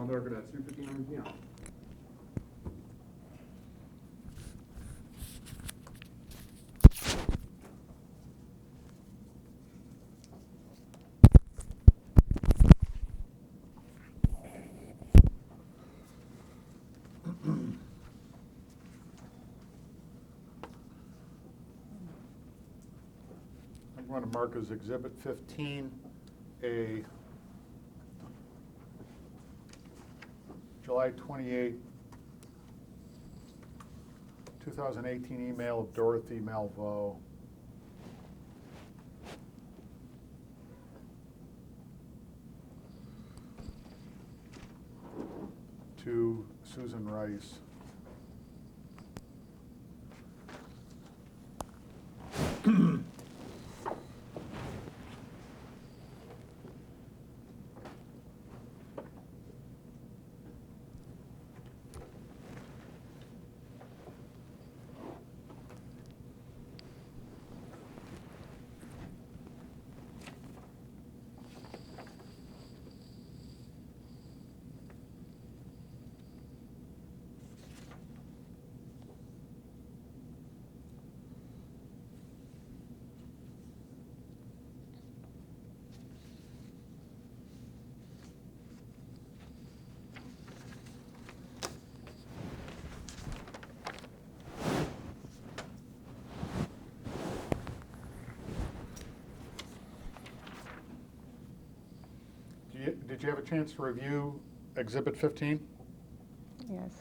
the record at 2:59 p.m. I'm going to mark as Exhibit 15 a July 28, 2018 email of Dorothy Malveaux to Susan Rice. Did you have a chance to review Exhibit 15? Yes.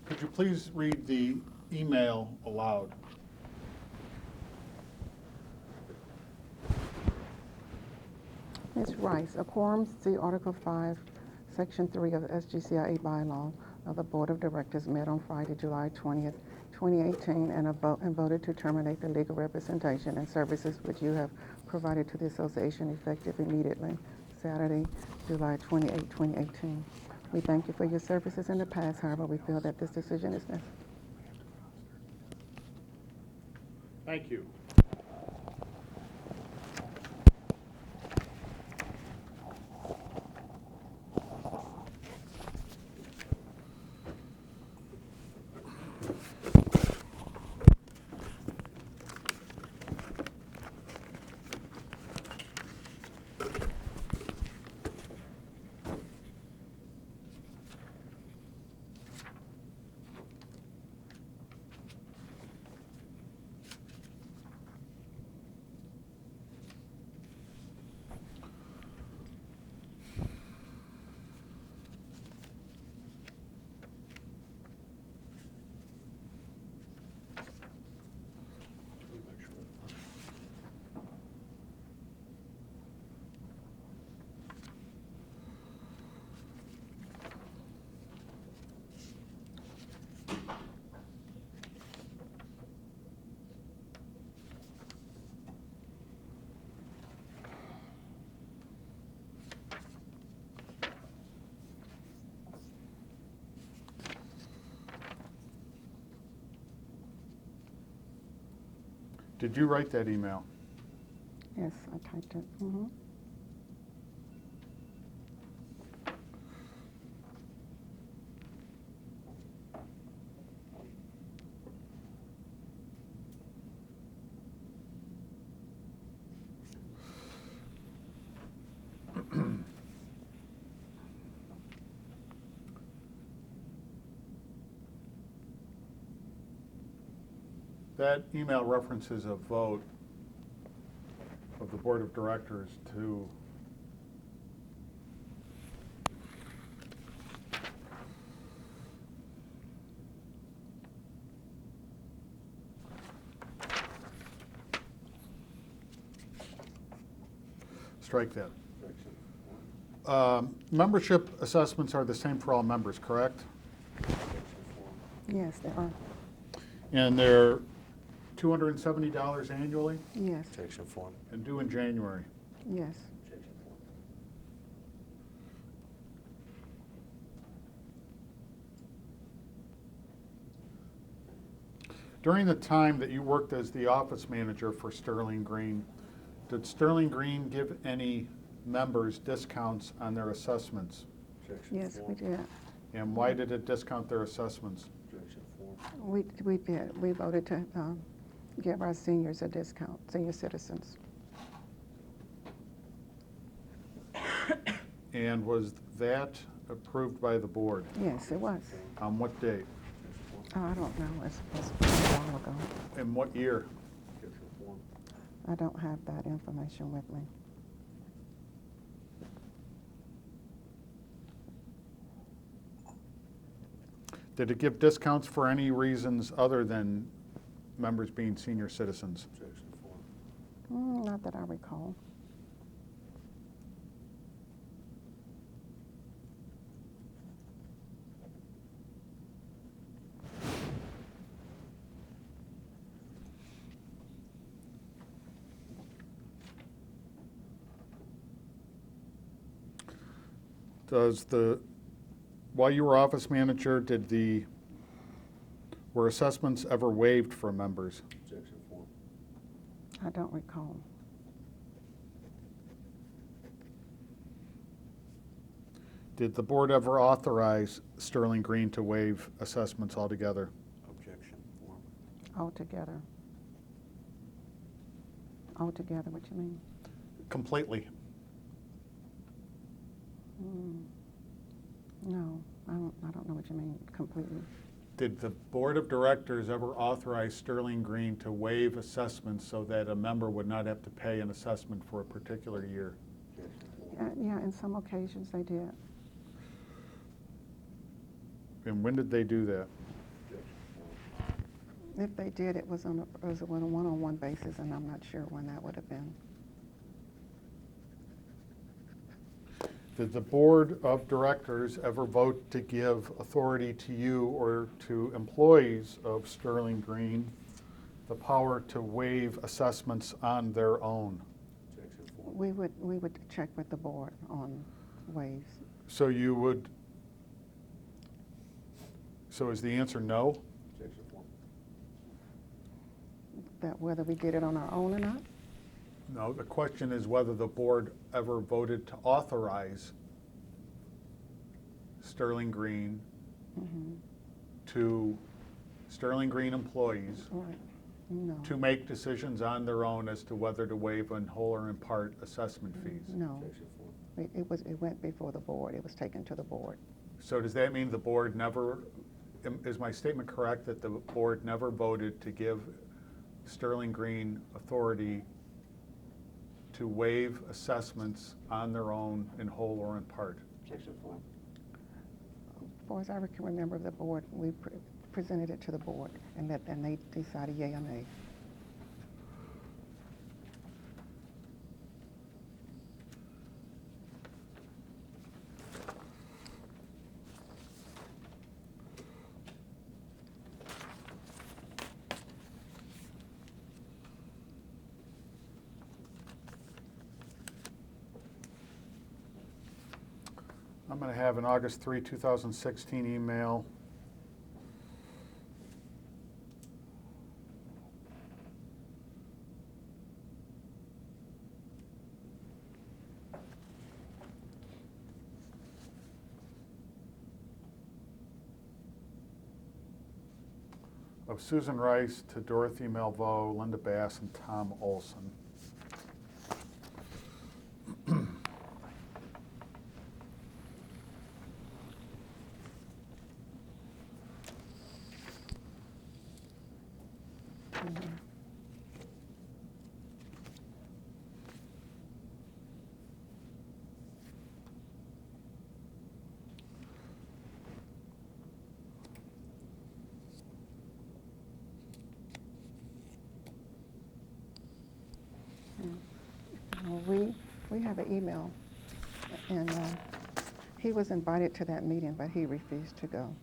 Could you please read the email aloud? Ms. Rice, a quorum, see Article 5, Section 3 of the SGCIA bylaw of the Board of Directors met on Friday, July 20th, 2018, and voted to terminate the legal representation and services which you have provided to the association effective immediately, Saturday, July 28, 2018. We thank you for your services in the past, however, we feel that this decision is necessary. Thank you. Did you write that email? Yes, I typed it. That email references a vote of the Board of Directors to strike that. Membership assessments are the same for all members, correct? Yes, they are. And they're $270 annually Yes, Section form. and due in January. yes. Section form. During the time that you worked as the office manager for Sterling Green, did Sterling Green give any members discounts on their assessments? Objection Yes, four. we did. And why did it discount their assessments? Objection four. We did. We voted to give our seniors a discount, senior citizens. And was that approved by the board? Yes, it was. On what date? Objection four. Oh, I don't know. It was a while ago. In what year? Objection four. I don't have that information with me. Did it give discounts for any reasons other than members being senior citizens? Objection four. Not that I recall. While you were office manager, were assessments ever waived for members? Objection four. I don't recall. Did the board ever authorize Sterling Green to waive assessments altogether? Objection four. Altogether. Altogether, what you mean? Completely. No, I don't know what you mean completely. Did the board of directors ever authorize Sterling Green to waive assessments so that a member would not have to pay an assessment for a particular year? Objection four. Yeah, in some occasions they did. And when did they do that? Objection four. If they did, it was on a one-on-one basis, and I'm not sure when that would have been. Did the board of directors ever vote to give authority to you or to employees of Sterling Green the power to waive assessments on their own? Objection four. We would check with the board on ways. So is the answer no? Objection four. That whether we did it on our own or not? No, the question is whether the board ever voted to authorize Sterling Green to Sterling Green employees Right. No. to make decisions on their own as to whether to waive in whole or in part assessment fees. No. Objection four. It went before the board. It was taken to the board. So does that mean the board never, is my statement correct that the board never voted to give Sterling Green authority to waive assessments on their own in whole or in part? Objection four. As far as I can remember, the board, we presented it to the board, and they decided yea or nay. I'm going to have an August 3, 2016 email. Of Susan Rice to Dorothy Malveaux, Linda Bass, and Tom Olson. We have an email, and he was invited to that meeting, but he refused to go.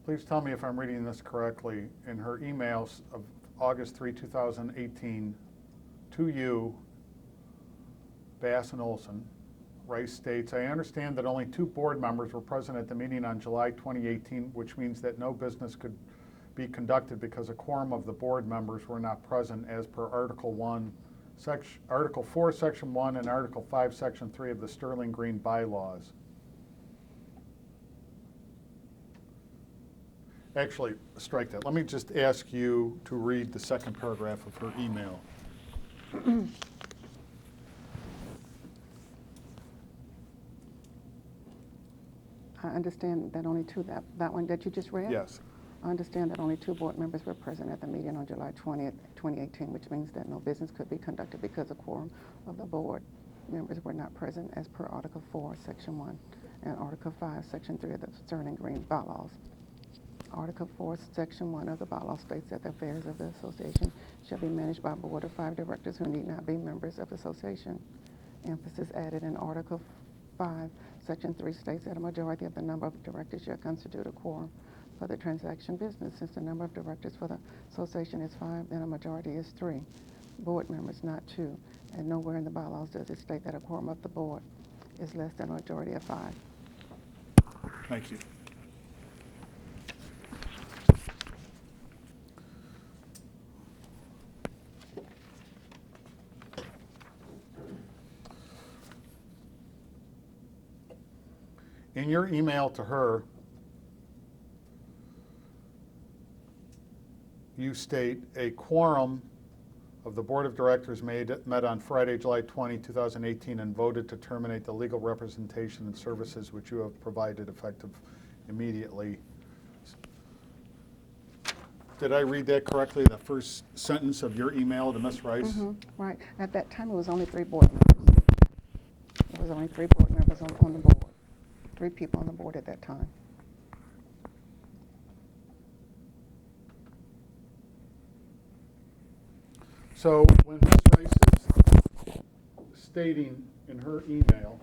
Please tell me if I'm reading this correctly. In her emails of August 3, 2018, to you, Bass and Olson, Rice states, I understand that only 2 board members were present at the meeting on July 2018, which means that no business could be conducted because a quorum of the board members were not present as per Article 4, Section 1, and Article 5, Section 3 of the Sterling Green bylaws. Actually, strike that. Let me just ask you to read the second paragraph of her email. I understand that only 2, that one that you just read? Yes. I understand that only 2 board members were present at the meeting on July 20th, 2018, which means that no business could be conducted because a quorum of the board members were not present as per Article 4, Section 1, and Article 5, Section 3 of the Sterling Green bylaws. Article 4, Section 1 of the bylaw states that the affairs of the association shall be managed by a board of 5 directors who need not be members of the association. Emphasis added in Article 5, Section 3 states that a majority of the number of directors shall constitute a quorum for the transaction business. Since the number of directors for the association is 5, then a majority is 3 board members, not 2. And nowhere in the bylaws does it state that a quorum of the board is less than a majority of 5. Thank you. In your email to her, you state a quorum of the Board of Directors met on Friday, July 20, 2018, and voted to terminate the legal representation and services which you have provided effective immediately. Did I read that correctly, the first sentence of your email to Ms. Rice? Right. At that time, it was only 3 board members. There was only 3 board members on the board. 3 people on the board at that time. So when Ms. Rice is stating in her email,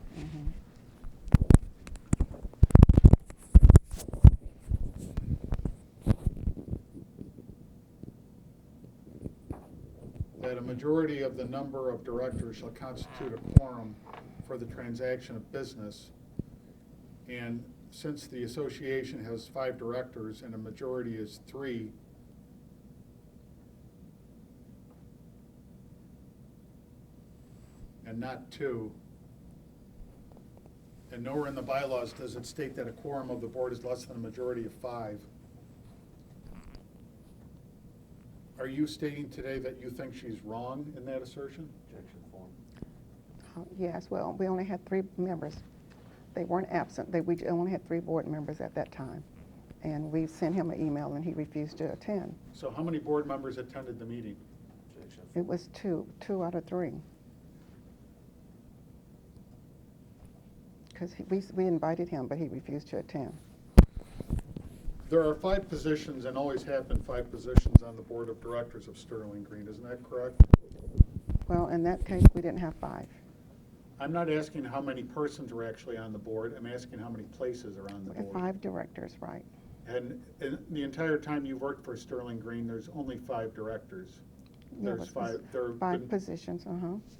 that a majority of the number of directors shall constitute a quorum for the transaction of business, and since the association has 5 directors and a majority is 3, and not 2, and nowhere in the bylaws does it state that a quorum of the board is less than a majority of 5. Are you stating today that you think she's wrong in that assertion? Objection form. Yes, well, we only had 3 members. They weren't absent. We only had 3 board members at that time. And we sent him an email and he refused to attend. So how many board members attended the meeting? Objection. It was 2 out of 3. Because we invited him, but he refused to attend. There are 5 positions and always have been 5 positions on the board of directors of Sterling Green, isn't that correct? Well, in that case, we didn't have 5. I'm not asking how many persons are actually on the board, I'm asking how many places are on the We had board. 5 directors, right? And in the entire time you worked for Sterling Green, there's only 5 directors. Yeah, There's it was 5, there have 5 been- positions,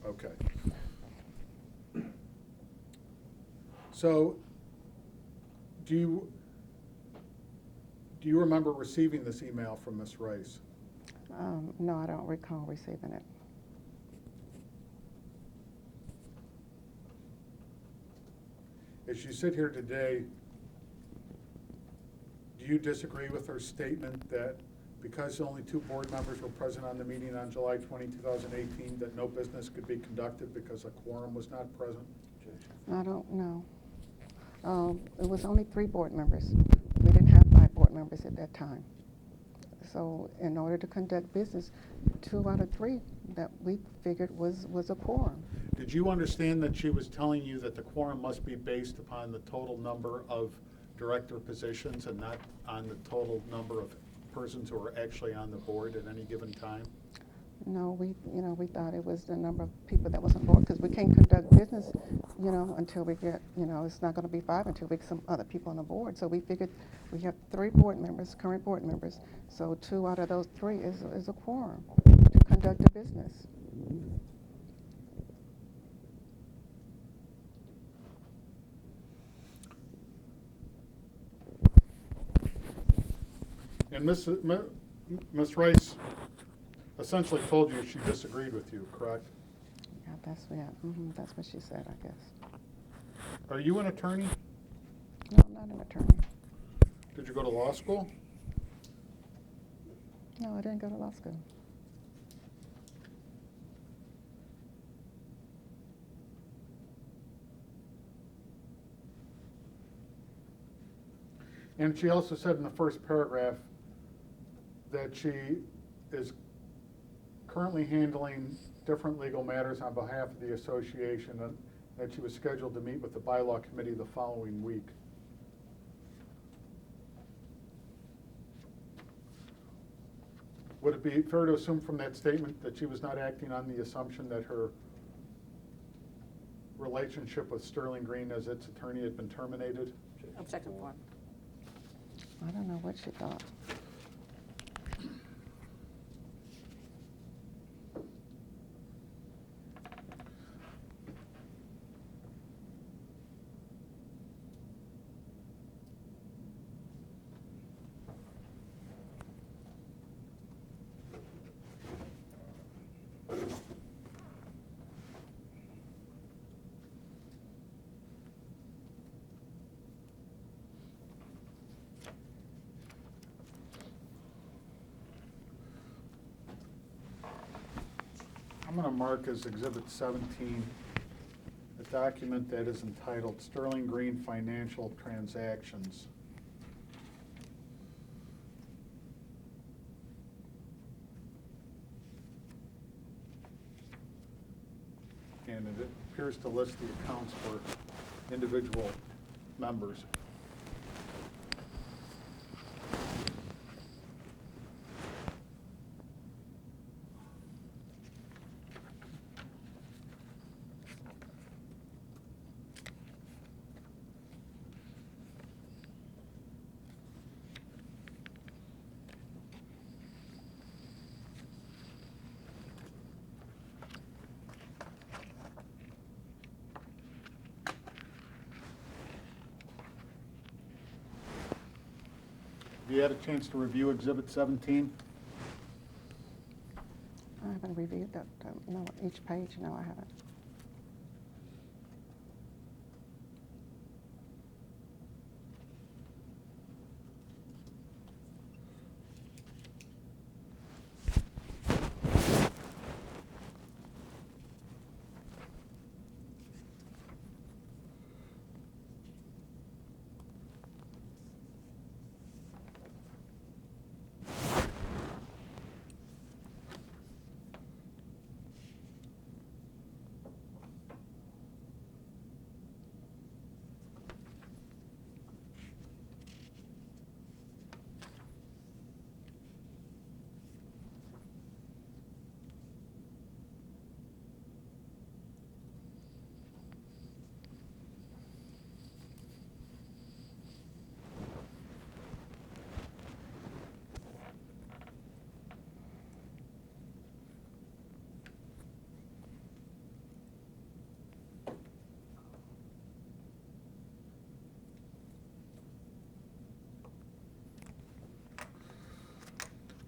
Okay. So, do you remember receiving this email from Ms. Rice? No, I don't recall receiving it. As you sit here today, do you disagree with her statement that because only 2 board members were present on the meeting on July 20, 2018, that no business could be conducted because a quorum was not present? Objection. I don't know. It was only 3 board members. We didn't have 5 board members at that time. So in order to conduct business, 2 out of 3 that we figured was a quorum. Did you understand that she was telling you that the quorum must be based upon the total number of director positions and not on the total number of persons who are actually on the board at any given time? No, we thought it was the number of people that was on board, because we can't conduct business, until we get, it's not going to be 5 until we get some other people on the board. So we figured we have 3 board members, current board members. So 2 out of those 3 is a quorum to conduct the business. And Ms. Rice essentially told you she disagreed with you, correct? Yeah, that's what she said, I guess. Are you an attorney? No, I'm not an attorney. Did you go to law school? No, I didn't go to law school. And she also said in the first paragraph that she is currently handling different legal matters on behalf of the association, and that she was scheduled to meet with the bylaw committee the following week. Would it be fair to assume from that statement that she was not acting on the assumption that her relationship with Sterling Green as its attorney had been terminated? Objection form. I don't know what she thought. I'm going to mark as Exhibit 17 a document that is entitled Sterling Green Financial Transactions. And it appears to list the accounts for individual members. Have you had a chance to review Exhibit 17? I haven't reviewed that, no, each page, no, I haven't.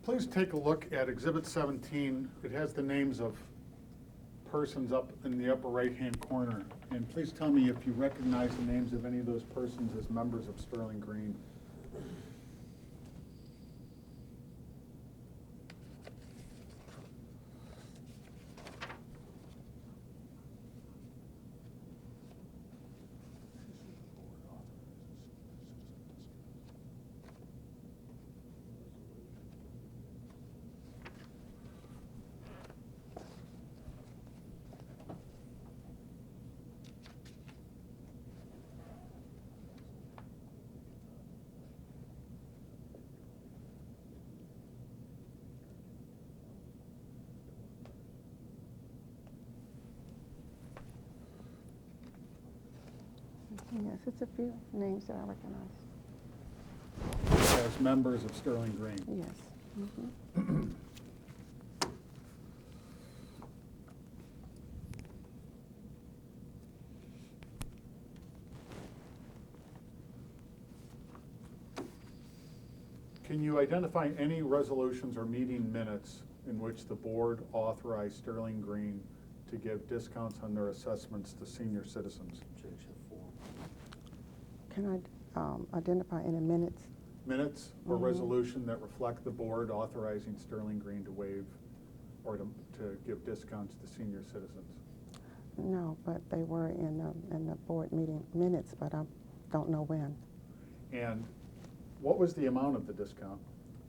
Please take a look at Exhibit 17. It has the names of persons up in the upper right-hand corner. And please tell me if you recognize the names of any of those persons as members of Sterling Green. Yes, it's a few names that I recognize. As members of Sterling Green. Yes. Mhm. Can you identify any resolutions or meeting minutes in which the board authorized Sterling Green to give discounts on their assessments to senior citizens? Objection 4. Can I identify any minutes? Minutes or Mhm. resolution that reflect the board authorizing Sterling Green to waive or to give discounts to senior citizens? No, but they were in the board meeting minutes, but I don't know when. And what was the amount of the discount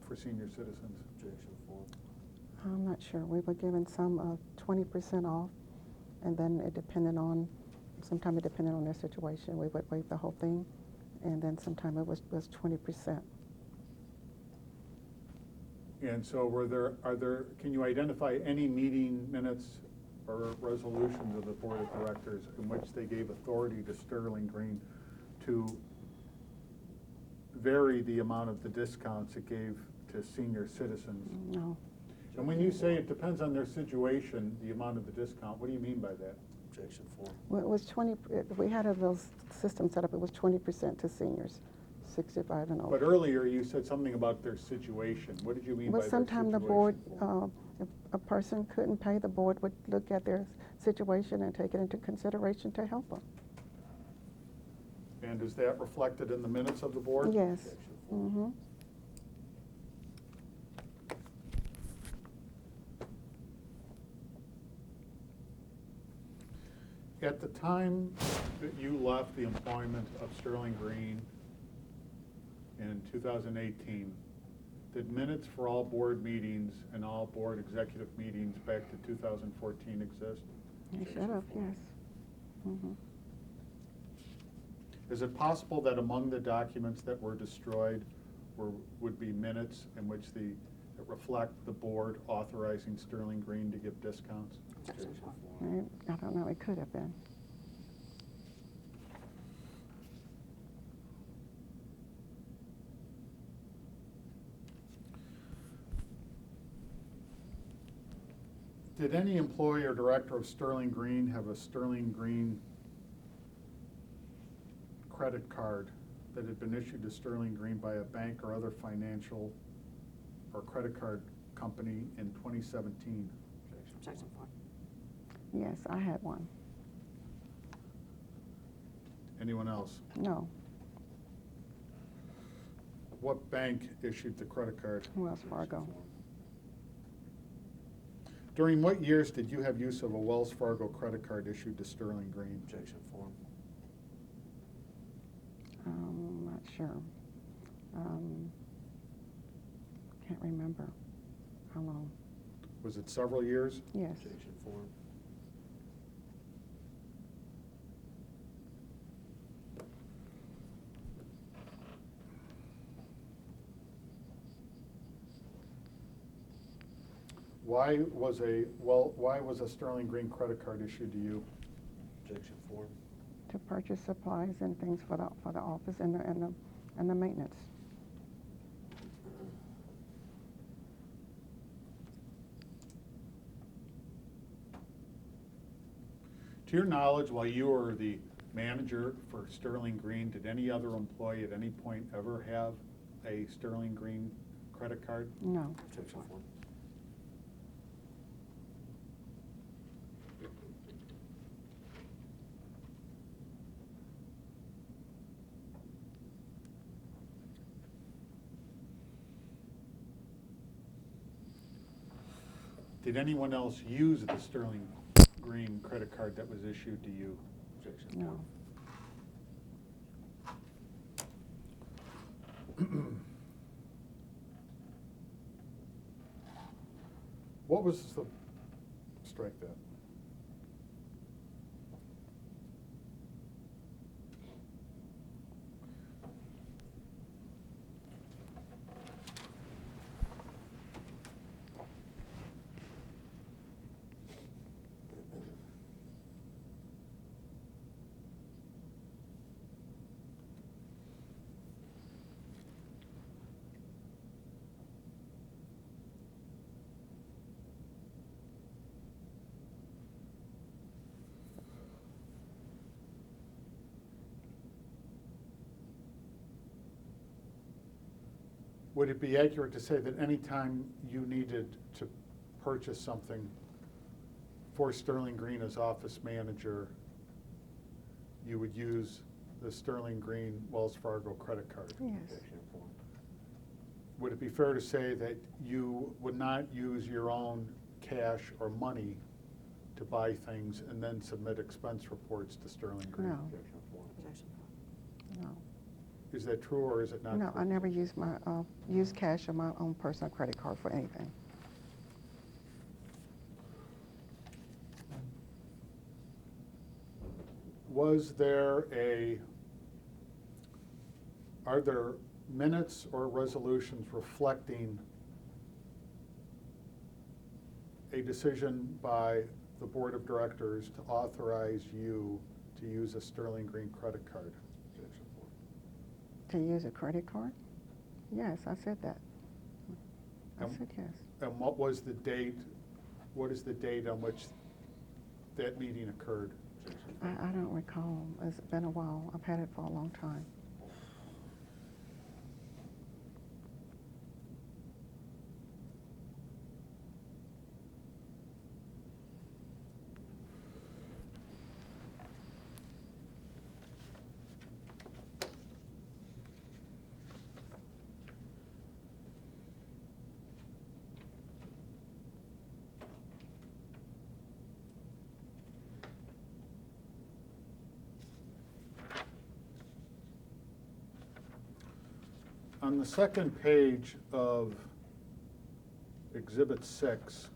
for senior citizens? Objection 4. I'm not sure. We were given some 20% off, and then it depended on, sometimes it depended on their situation. We would waive the whole thing, and then sometime it was 20%. And so can you identify any meeting minutes or resolutions of the Board of Directors in which they gave authority to Sterling Green to vary the amount of the discounts it gave to senior citizens? No. And when you say it depends on their situation, the amount of the discount, what do you mean by that? Objection 4. Well, it was 20, we had a little system set up, it was 20% to seniors, 65 and over. But earlier you said something about their situation. What did you mean by Well, their situation? sometime the board, if a person couldn't pay, the board would look at their situation and take it into consideration to help them. And is that reflected in the minutes of the board? Yes. Objection 4. Mm-hmm. At the time that you left the employment of Sterling Green in 2018, did minutes for all board meetings and all board executive meetings back to 2014 exist? They should have, yes. Mm-hmm. Is it possible that among the documents that were destroyed would be minutes in which that reflect the board authorizing Sterling Green to give discounts? Objection 4. I don't know, it could have been. Did any employee or director of Sterling Green have a Sterling Green credit card that had been issued to Sterling Green by a bank or other financial or credit card company in 2017? Objection 4. Yes, I had one. Anyone else? No, What bank issued the credit card? Wells Fargo. During what years did you have use of a Wells Fargo credit card issued to Sterling Green? Objection 4. Not sure. Can't remember how long. Was it several years? Yes. Objection 4. Why was a Sterling Green credit card issued to you? Objection 4. To purchase supplies and things for the office and the maintenance. To your knowledge, while you were the manager for Sterling Green, did any other employee at any point ever have a Sterling Green credit card? No. Objection 4. Did anyone else use the Sterling Green credit card that was issued to you? Objection 4. No. What was the, strike that. Would it be accurate to say that anytime you needed to purchase something for Sterling Green as office manager, you would use the Sterling Green Wells Fargo credit card? Yes. Objection 4. Would it be fair to say that you would not use your own cash or money to buy things and then submit expense reports to Sterling Green? No. Objection 4. Objection No. Is that true or is it not No, true? I never use my, use cash or my own personal credit card for anything. Are there minutes or resolutions reflecting a decision by the Board of Directors to authorize you to use a Sterling Green credit card? Objection To 4. use a credit card? Yes, I said that. I said yes. And what was the date, what is the date on which that meeting occurred? Objection I don't recall. It's been a while. I've had it for a long time. On the second page of Exhibit 6,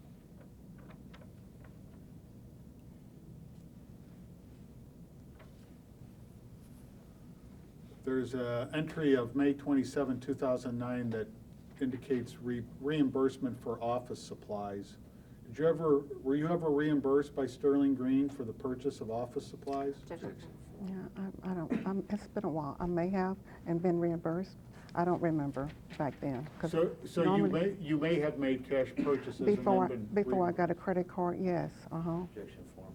there's an entry of May 27, 2009 that indicates reimbursement for office supplies. Were you ever reimbursed by Sterling Green for the purchase of office supplies? Objection 4. Yeah, I don't, it's been a while. I may have and been reimbursed. I don't remember back then. 'Cause So normally- you may have made cash purchases and then Before, been before I got a credit card, yes, uh-huh. Objection 4.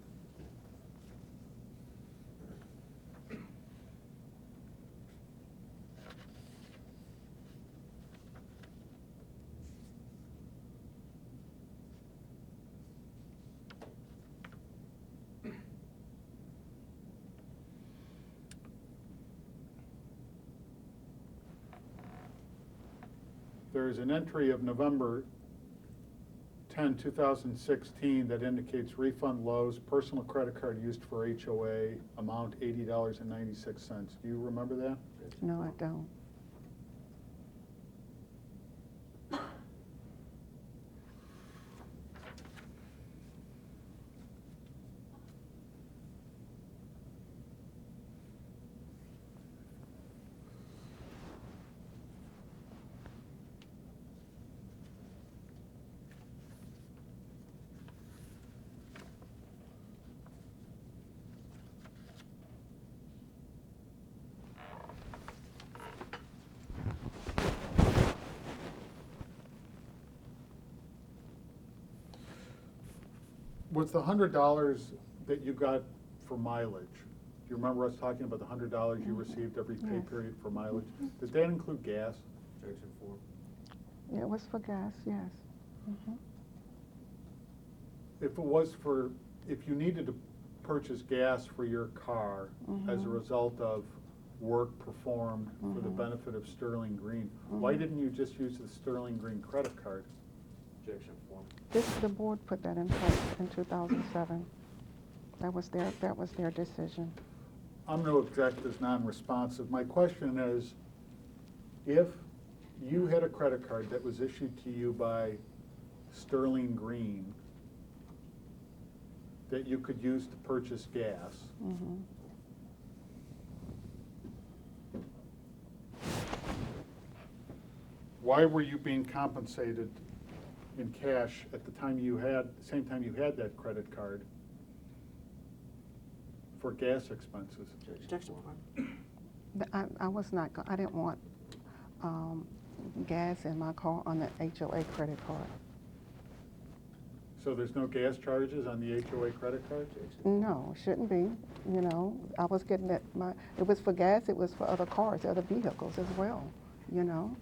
There's an entry of November 10, 2016 that indicates refund Lowe's personal credit card used for HOA, amount $80.96. Do you remember that? Objection No, I 4. don't. Was the $100 that you got for mileage, do you remember us talking about the $100 you received every pay Yes. period for mileage? Did that include gas? Objection 4. It was for gas, yes. Mhm. If you needed to purchase gas for your car as a Mhm. result of work performed for the Mhm. benefit of Sterling Green, why Mhm. didn't you just use the Sterling Green credit card? Objection 4. The board put that in place in 2007. That was their decision. I'm going to object as non-responsive. My question is, if you had a credit card that was issued to you by Sterling Green that you could use to purchase gas, Mhm. why were you being compensated in cash at the same time you had that credit card for gas expenses? Objection 4. I was not, I didn't want gas in my car on the HOA credit card. So there's no gas charges on the HOA credit card? No, shouldn't be, you know. I was getting it was for gas, it was for other cars, other vehicles as well, you know.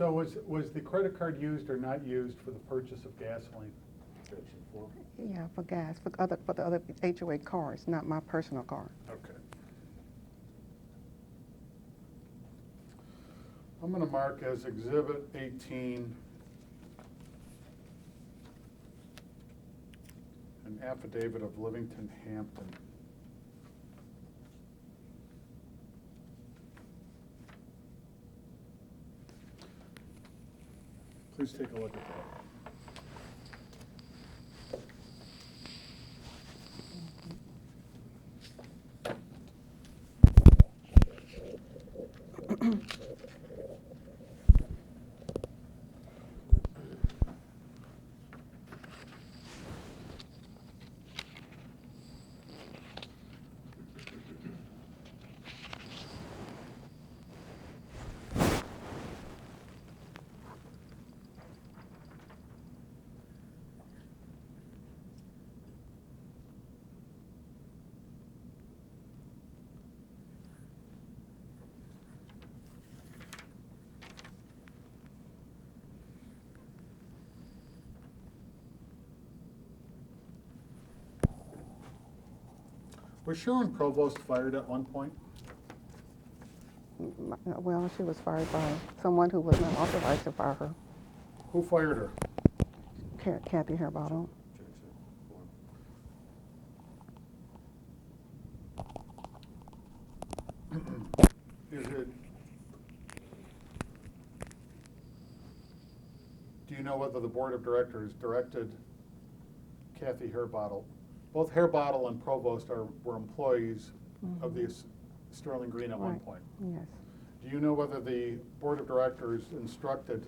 So was the credit card used or not used for the purchase of gasoline? Objection 4. Yeah, for gas, for the other HOA cars, not my personal car. Okay. I'm going to mark as Exhibit 18 an affidavit of Livingston Hampton. Please take a look at that. Was Sharon Provost fired at one point? Well, she was fired by someone who was not authorized to fire her, Who fired her? Kathy Harbottle. Objection 4. Is it, do you know whether the board of directors directed Kathy Harbottle? Both Harbottle and Provost were employees of the Sterling Green at one Right. point. Yes. Do you know whether the board of directors instructed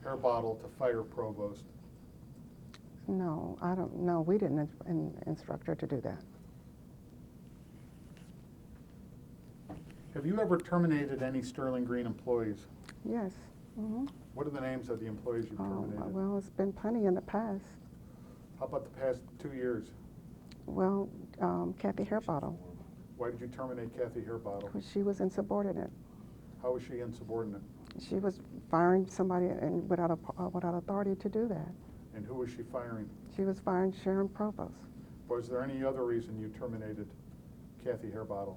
Harbottle to fire Provost? No, I don't know. We didn't instruct her to do that. Have you ever terminated any Sterling Green employees? Yes. Mm-hmm. What are the names of the employees you've terminated? Well, it's been plenty in the past. How about the past 2 years? Well, Kathy Harbottle, Why did you terminate Kathy Harbottle? because she was insubordinate. How was she insubordinate? She was firing somebody and without authority to do that. And who was she firing? She was firing Sharon Provost. Was there any other reason you terminated Kathy Harbottle?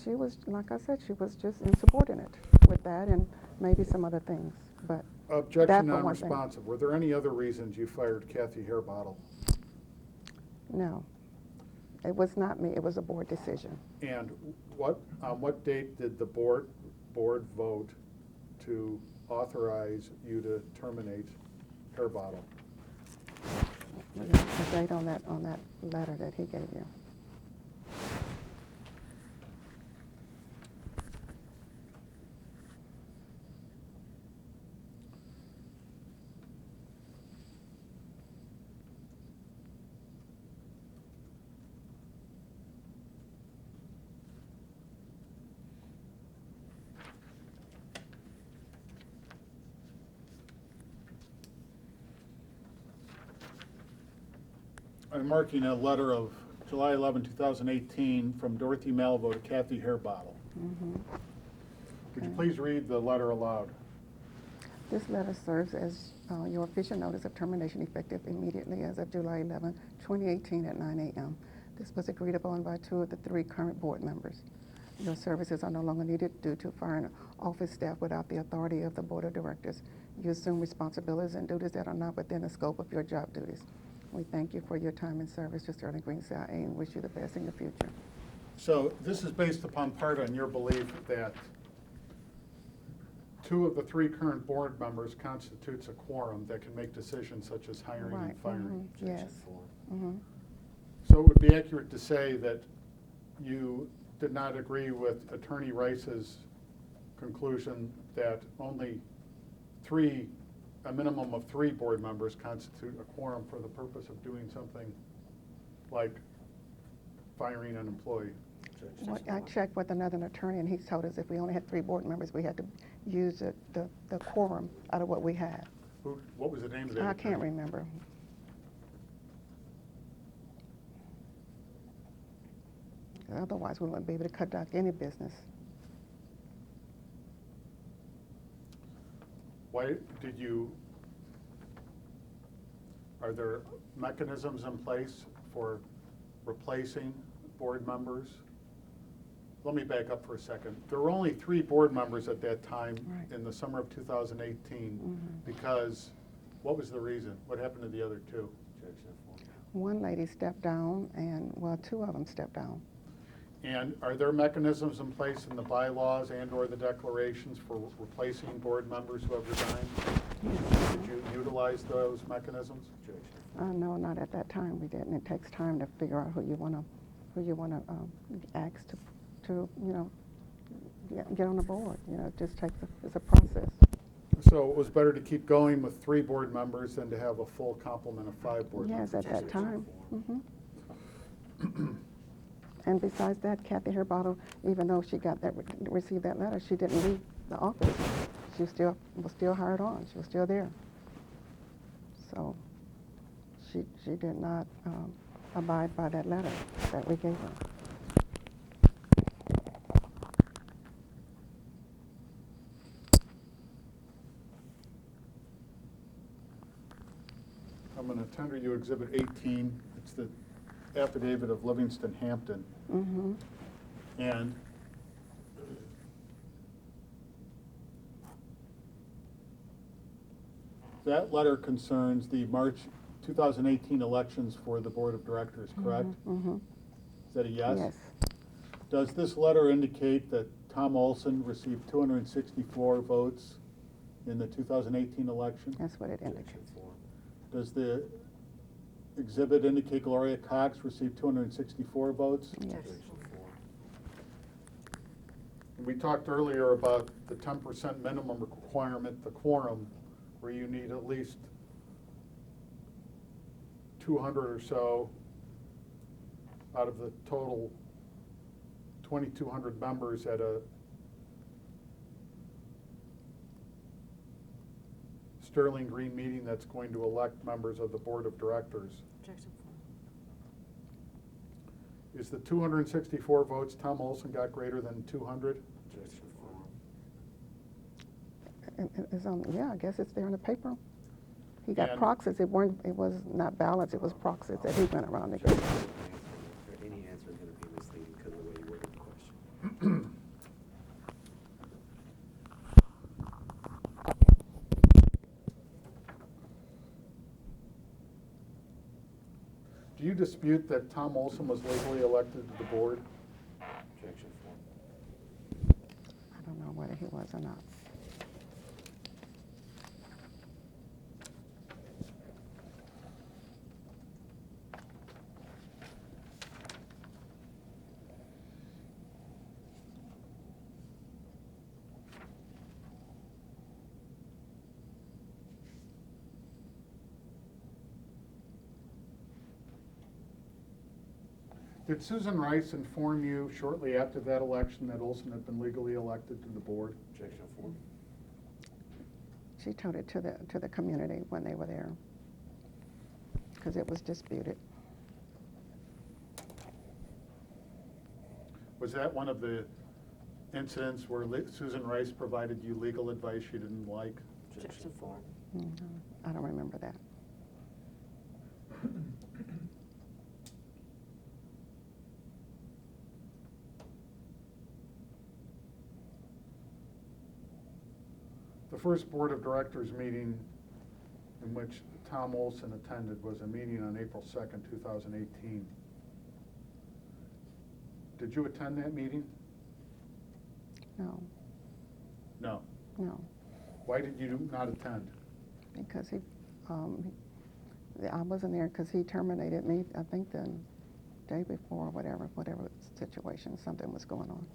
She was, like I said, she was just insubordinate with that and maybe some other things. But Objection That for one thing. non-responsive. Were there any other reasons you fired Kathy Harbottle? no, it was not me. It was a board decision. And on what date did the board vote to authorize you to terminate Harbottle? The date on that letter that he gave you. I'm marking a letter of July 11, 2018 from Dorothy Malveaux to Kathy Harbottle. Mm-hmm. Would you Okay. please read the letter aloud? This letter serves as your official notice of termination effective immediately as of July 11, 2018 at 9 a.m. This was agreed upon by 2 of the 3 current board members. Your services are no longer needed due to firing office staff without the authority of the board of directors. You assume responsibilities and duties that are not within the scope of your job duties. We thank you for your time and service to Sterling Green CIA and wish you the best in your future. So this is based upon part on your belief that 2 of the 3 current board members constitutes a quorum that can make decisions such as hiring Right, and firing. mhm, yes. Objection 4. Mm-hmm. So it would be accurate to say that you did not agree with Attorney Rice's conclusion that only a minimum of 3 board members constitute a quorum for the purpose of doing something like firing an employee. Objection Well, I 4. checked with another attorney, and he told us if we only had 3 board members, we had to use the quorum out of what we had. What was the name of that? I can't attorney? remember. Otherwise, we wouldn't be able to conduct any business. Why did you, are there mechanisms in place for replacing board members? Let me back up for a second. There were only 3 board members at that time Right. in the summer of 2018 Mhm. because, what was the reason? What happened to the other 2? Objection 4. One lady stepped down, and, well, 2 of them stepped down. And are there mechanisms in place in the bylaws and/or the declarations for replacing board members who have resigned? Did you utilize those mechanisms? Objection. No, not at that time, we didn't. It takes time to figure out who you wanna ask to, get on the board. It just takes, it's a process. So it was better to keep going with 3 board members than to have a full complement of 5 board members? Yes, at that time. Mm-hmm. And besides that, Kathy Herbottle, even though she received that letter, she didn't leave the office. She was still hired on. She was still there. So she did not abide by that letter that we gave her. I'm going to tender you Exhibit 18. It's the affidavit of Livingston Hampton. Mm-hmm. And that letter concerns the March 2018 elections for the Board of Directors, correct? Mm-hmm. Is that a yes? Yes. Does this letter indicate that Tom Olson received 264 votes in the 2018 election? That's what it Objection indicates. 4. Does the exhibit indicate Gloria Cox received 264 votes? Yes. Objection 4. We talked earlier about the 10% minimum requirement, the quorum, where you need at least 200 or so out of the total 2,200 members at a Sterling Green meeting that's going to elect members of the Board of Directors. Objection 4. Is the 264 votes Tom Olson got greater than 200? Objection 4. It's on, yeah, I guess it's there in the paper. He got And- proxies. It was not ballots, it was proxies that he went around to get. Objection. Any answer is going to be misleading because of the way you worded the question. Do you dispute that Tom Olson was legally elected to the board? Objection 4. I don't know whether he was or not. Did Susan Rice inform you shortly after that election that Olson had been legally elected to the board? Objection 4. She told it to the community when they were there, because it was disputed. Was that one of the incidents where Susan Rice provided you legal advice you didn't like? Objection 4. I don't remember that. The first Board of Directors meeting in which Tom Olson attended was a meeting on April 2nd, 2018. Did you attend that meeting? No, No. no, Why did you not attend? because I wasn't there because he terminated me, I think the day before, whatever situation, something was going on.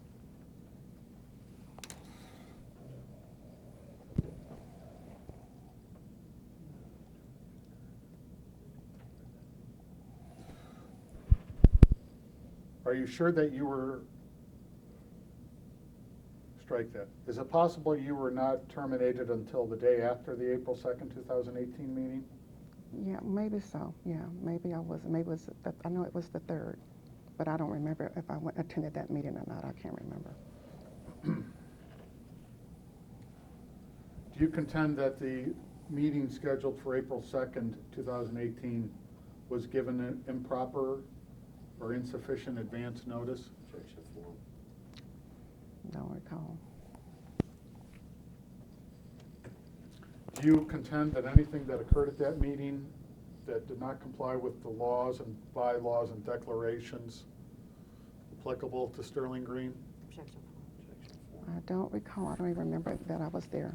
Are you sure that you were, strike that. Is it possible you were not terminated until the day after the April 2nd, 2018 meeting? Yeah, maybe so, yeah, maybe I was, maybe it was, I know it was the 3rd, but I don't remember if I attended that meeting or not, I can't remember. Do you contend that the meeting scheduled for April 2nd, 2018 was given an improper or insufficient advance notice? Objection 4. Don't recall. Do you contend that anything that occurred at that meeting that did not comply with the laws and bylaws and declarations applicable to Sterling Green? Objection 4. Objection 4. I don't recall. I don't even remember that I was there.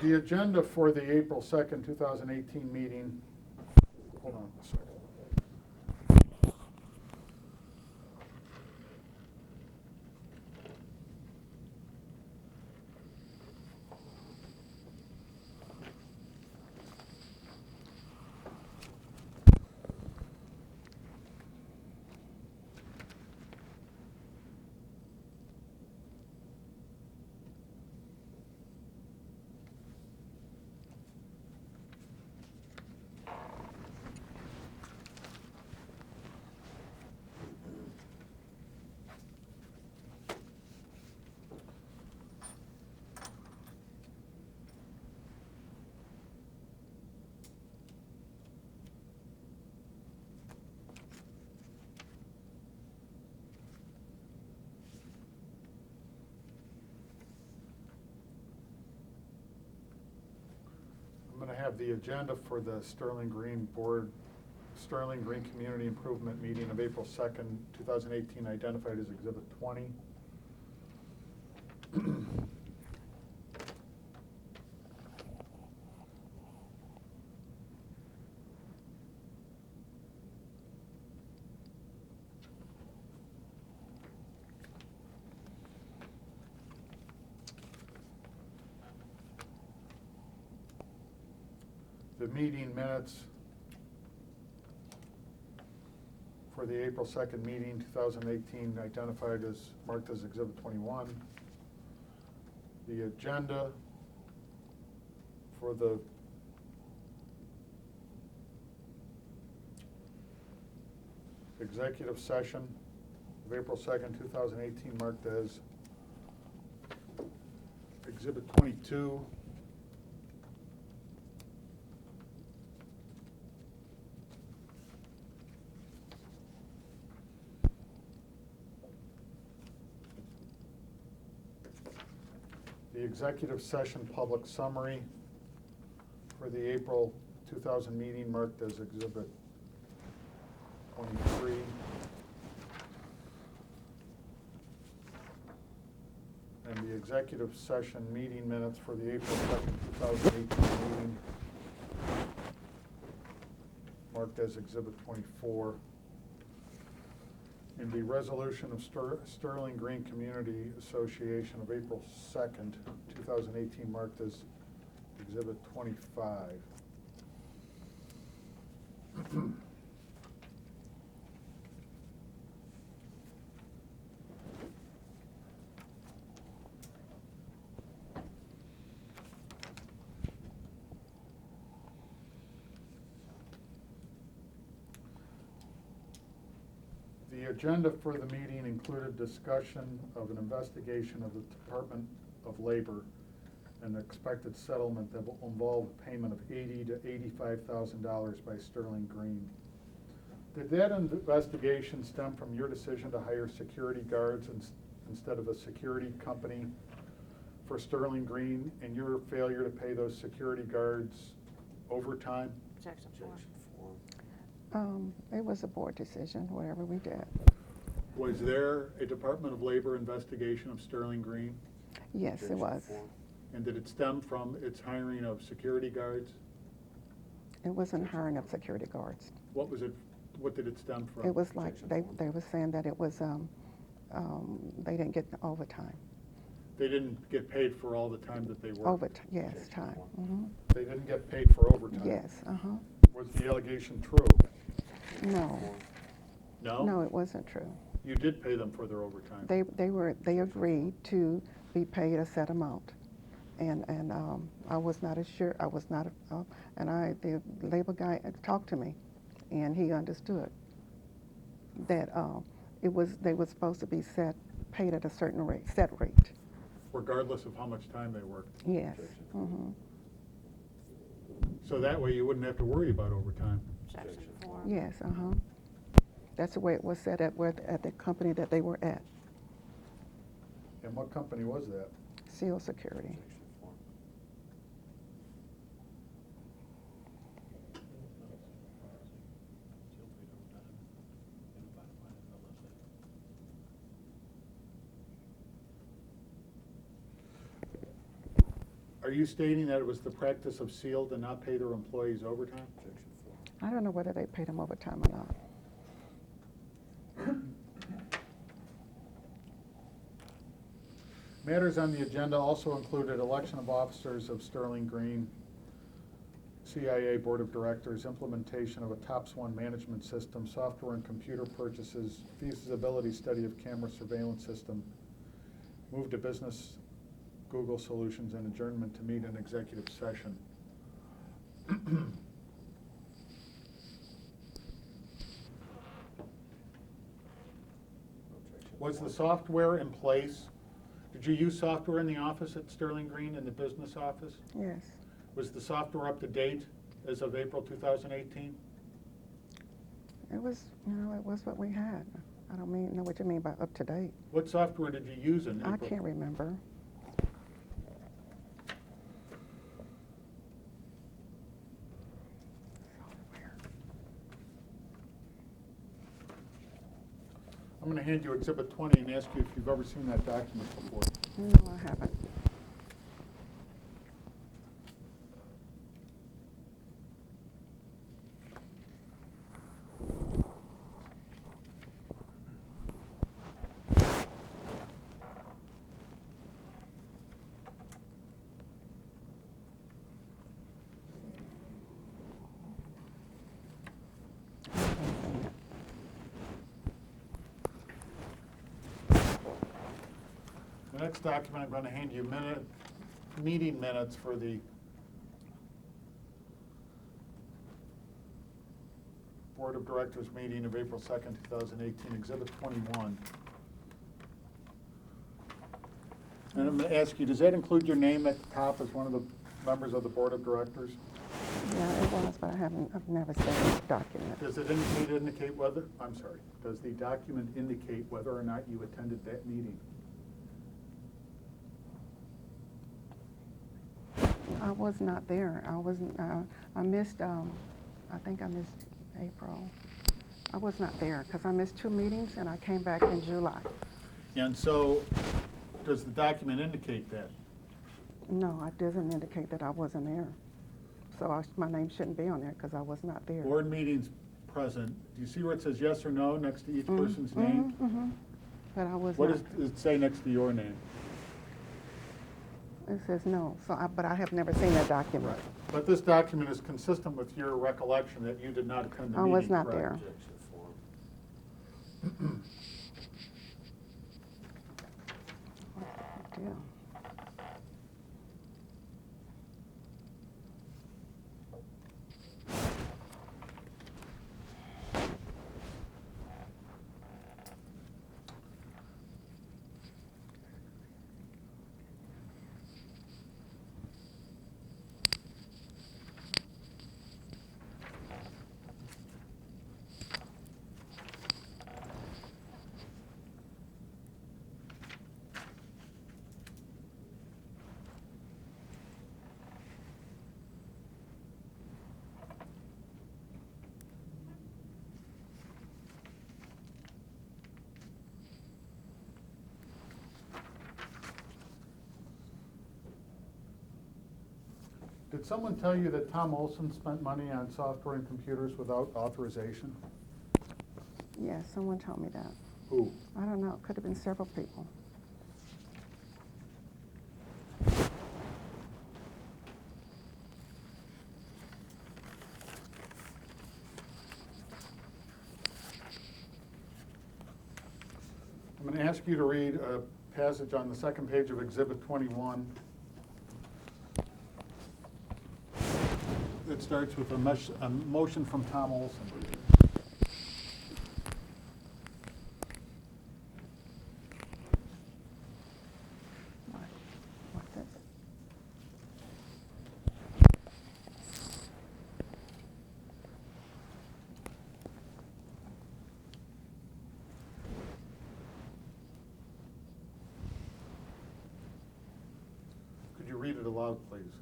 The agenda for the April 2nd, 2018 meeting, hold on a second. I'm going to have the agenda for the Sterling Green Community Improvement Meeting of April 2nd, 2018 identified as Exhibit 20. The meeting minutes for the April 2nd meeting, 2018, identified as, marked as Exhibit 21. The agenda for the executive session of April 2nd, 2018, marked as Exhibit 22. The executive session public summary for the April 2000 meeting marked as Exhibit 23. And the executive session meeting minutes for the April 2nd, 2018 meeting marked as Exhibit 24. And the resolution of Sterling Green Community Association of April 2nd, 2018, marked as Exhibit 25. The agenda for the meeting included discussion of an investigation of the Department of Labor and the expected settlement that will involve a payment of $80,000 to $85,000 by Sterling Green. Did that investigation stem from your decision to hire security guards instead of a security company for Sterling Green, and your failure to pay those security guards overtime? Objection 4. Objection 4. It was a board decision, whatever we did. Was there a Department of Labor investigation of Sterling Green? Yes, it Objection was. 4. And did it stem from its hiring of security guards? It wasn't hiring of security guards. What was it, what did it stem from? It was like, Objection they were saying that it was, they didn't get the overtime. They didn't get paid for all the time that they worked? Overtime, yes, time. Mhm. They didn't get paid for overtime? Yes, uh-huh. Was the allegation true? No, No? no, it wasn't true. You did pay them for their overtime? They agreed to be paid a set amount. And I was not assured, the labor guy talked to me, and he understood that they were supposed to be set paid at a certain rate, set rate. regardless of how much time they worked. Yes. Objection. So that way you wouldn't have to worry about overtime. Objection Objection. form. Yes, That's the way it was set at the company that they were at, And what company was that? Seal Security. Objection form. Are you stating that it was the practice of Seal to not pay their employees overtime? Objection form. I don't know whether they paid them overtime or not. Matters on the agenda also included election of officers of Sterling Green, CIA Board of Directors, implementation of a TOPS 1 management system, software and computer purchases, feasibility study of camera surveillance system, move to business Google Solutions, and adjournment to meet in executive session. Objection Was the form. software in place? Did you use software in the office at Sterling Green, in the business office? Yes. Was the software up to date as of April 2018? It was, it was what we had. I don't know what you mean by up to date. What software did you use in April? I can't remember. I'm going to hand you Exhibit 20 and ask you if you've ever seen that document before. No, I haven't. I haven't seen it. The next document, I'm going to hand you meeting minutes for the Board of Directors meeting of April 2nd, 2018, Exhibit 21. And I'm going to ask you, does that include your name at the top as one of the members of the Board of Directors? Yeah, it was, but I've never seen this document. Does it indicate whether, I'm sorry, does the document indicate whether or not you attended that meeting? I was not there. I wasn't, I missed, I think I missed April. I was not there because I missed 2 meetings and I came back in July. And so, does the document indicate that? No, it doesn't indicate that I wasn't there. So my name shouldn't be on there because I was not there. Board meetings present, do you see where it says yes or no next to each person's name? Mm-hmm. But I was What not. does it say next to your name? It says no, but I have never seen that document. But this document is consistent with your recollection that you did not attend the I meeting, was not correct? there. Objection form. Yeah. Did someone tell you that Tom Olson spent money on software and computers without authorization? Yeah, someone told me that. Who? I don't know, it could have been several people. I'm going to ask you to read a passage on the second page of Exhibit 21. It starts with a motion from Tom Olson. aloud, please.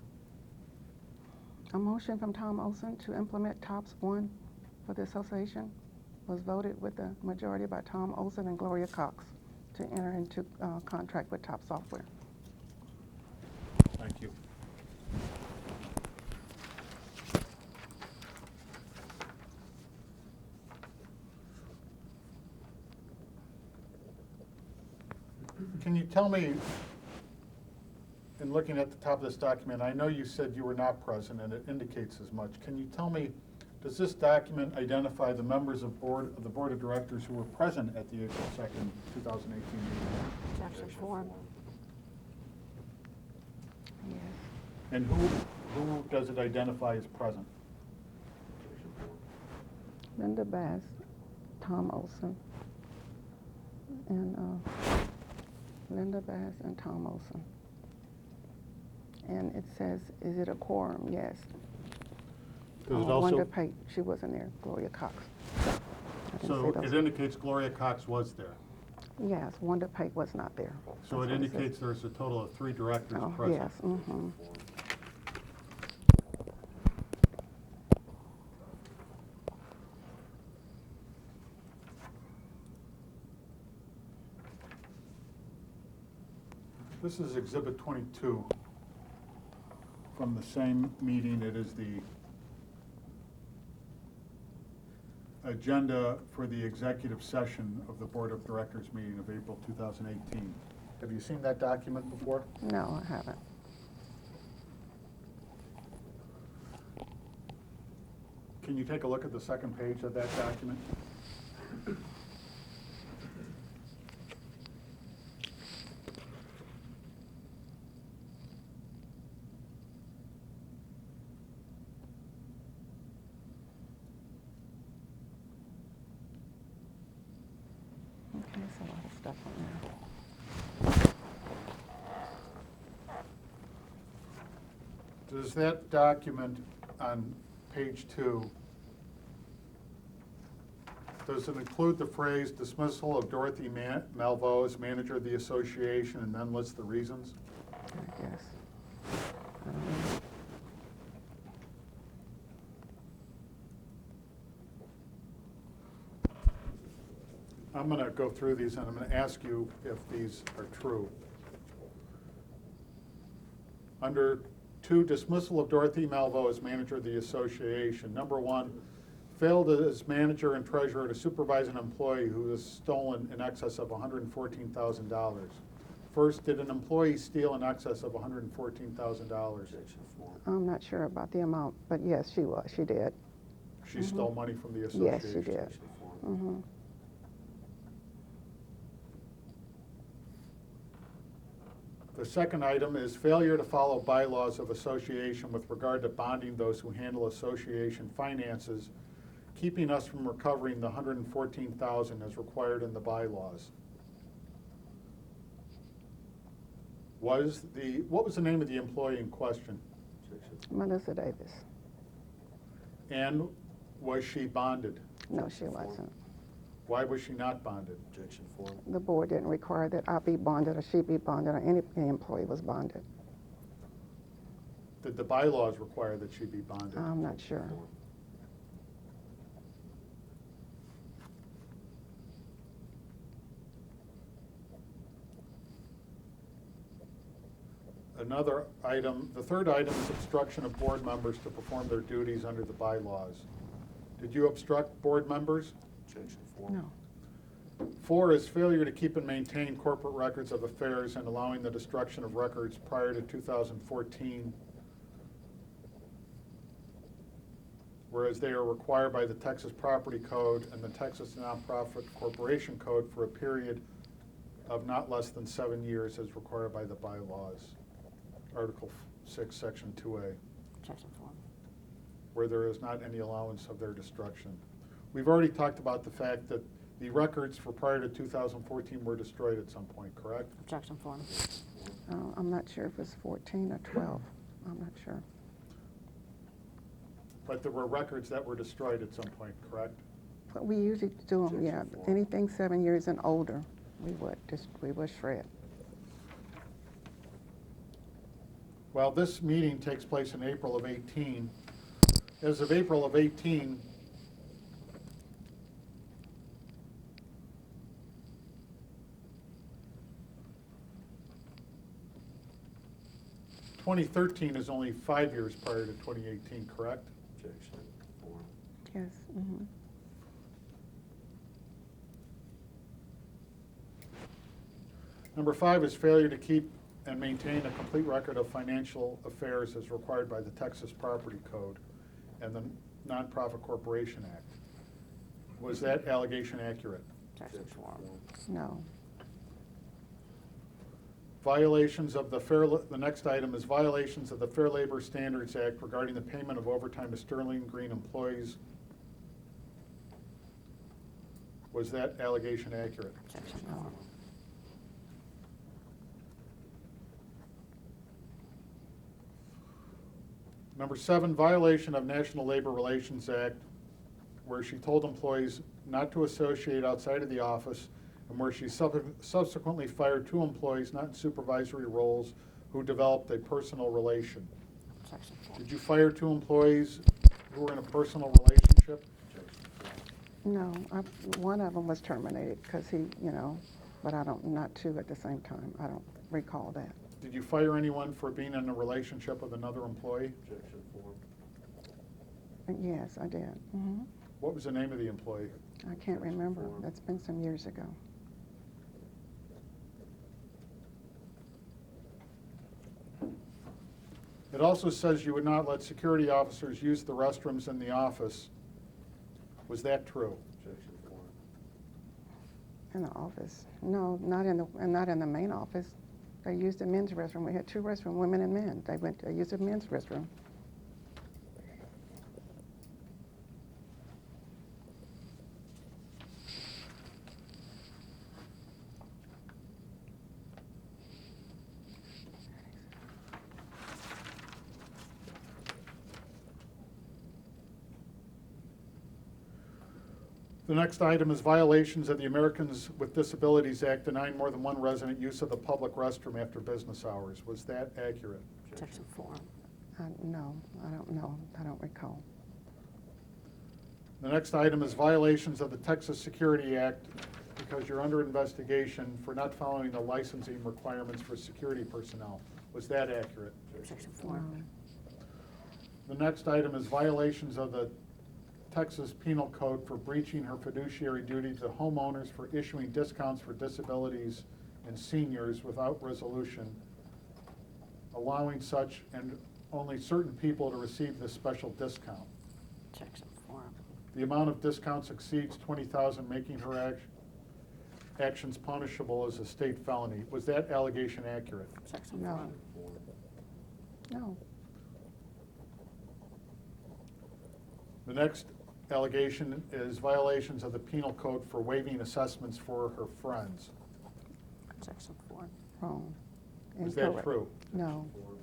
A motion from Tom Olson to implement TOPS 1 for the association was voted with a majority by Tom Olson and Gloria Cox to enter into contract with TOP Software. Thank you. Can you tell me, in looking at the top of this document, I know you said you were not present, and it indicates as much. Can you tell me, does this document identify the members of the Board of Directors who were present at the April 2nd, 2018 meeting? Objection form. Yes. And who does it identify as present? Linda Bass, Tom Olson, and Linda Bass and Tom Olson. And it says, is it a quorum? Yes. Does it also? Wanda Pate, she wasn't there, Gloria Cox. I didn't So see those. it indicates Gloria Cox was there. Yes, Wanda Pate was not there. So That's it what says. indicates there's a total of 3 directors Oh, present. yes, mm-hmm. This is Exhibit 22 from the same meeting. It is the agenda for the executive session of the Board of Directors meeting of April 2018. Have you seen that document before? No, I haven't. Can you take a look at the second page of that document? Okay, it's a lot of stuff on there. Does that document on page 2, does it include the phrase dismissal of Dorothy Malveaux as manager of the association and then list the reasons? I guess. I don't know. I'm going to go through these and I'm going to ask you if these are true. Under 2, dismissal of Dorothy Malveaux as manager of the association. Number 1, failed as manager and treasurer to supervise an employee who has stolen in excess of $114,000. First, did an employee steal in excess of $114,000? Objection form. I'm not sure about the amount, but yes, she did. She stole money from the association? Yes, she did. Objection form. Mm-hmm. The second item is failure to follow bylaws of association with regard to bonding those who handle association finances, keeping us from recovering the $114,000 as required in the bylaws. What was the name of the employee in question? Objection. Melissa Davis. And was she bonded? No, she wasn't. Why was she not bonded? Objection form. The board didn't require that I be bonded or she be bonded or any employee was bonded. Did the bylaws require that she be bonded? I'm not sure. Form. Another item, the third item is obstruction of board members to perform their duties under the bylaws. Did you obstruct board members? Objection form. No. 4 is failure to keep and maintain corporate records of affairs and allowing the destruction of records prior to 2014, whereas they are required by the Texas Property Code and the Texas Nonprofit Corporation Code for a period of not less than 7 years as required by the bylaws. Article 6, Section 2A, Objection form. where there is not any allowance of their destruction. We've already talked about the fact that the records for prior to 2014 were destroyed at some point, correct? Objection form. I'm not sure if it's 14 or 12. I'm not sure. But there were records that were destroyed at some point, correct? But we usually do them, yeah. Objection form. Anything 7 years and older, we would shred. Well, this meeting takes place in April of 18. As of April of 18, (2013) is only 5 years prior to 2018, correct? Objection, form. Yes. Mhm. Number 5 is failure to keep and maintain a complete record of financial affairs as required by the Texas Property Code and the Nonprofit Corporation Act. Was that allegation accurate? Objection form. No. Violations of the next item is violations of the Fair Labor Standards Act regarding the payment of overtime to Sterling Green employees. Was that allegation accurate? Objection No. form. Number 7, violation of National Labor Relations Act, where she told employees not to associate outside of the office, and where she subsequently fired 2 employees not in supervisory roles who developed a personal relation. Objection form. Did you fire 2 employees who were in a personal relationship? No. One of them was terminated because he, but I don't, not 2 at the same time. I don't recall that. Did you fire anyone for being in a relationship with another employee? Objection, form. Yes, I did. Hmm. What was the name of the employee? I can't remember. That's been some years ago. It also says you would not let security officers use the restrooms in the office. Was that true? Objection, form. In the office? No, not in the main office. They used the men's restroom. We had 2 restrooms, women and men. They used the men's restroom. The next item is violations of the Americans with Disabilities Act denying more than one resident use of the public restroom after business hours. Was that accurate? Objection form. No, I don't know. I don't recall. The next item is violations of the Texas Security Act because you're under investigation for not following the licensing requirements for security personnel. Was that accurate? Objection form. No. The next item is violations of the Texas Penal Code for breaching her fiduciary duty to homeowners for issuing discounts for disabilities and seniors without resolution, allowing such and only certain people to receive this special discount. Objection form. The amount of discounts exceeds $20,000, making her actions punishable as a state felony. Was that allegation accurate? Objection No. form. Form. No. The next allegation is violations of the penal code for waiving assessments for her friends. Objection form. Wrong. Is that Incorrect. true? No. Form.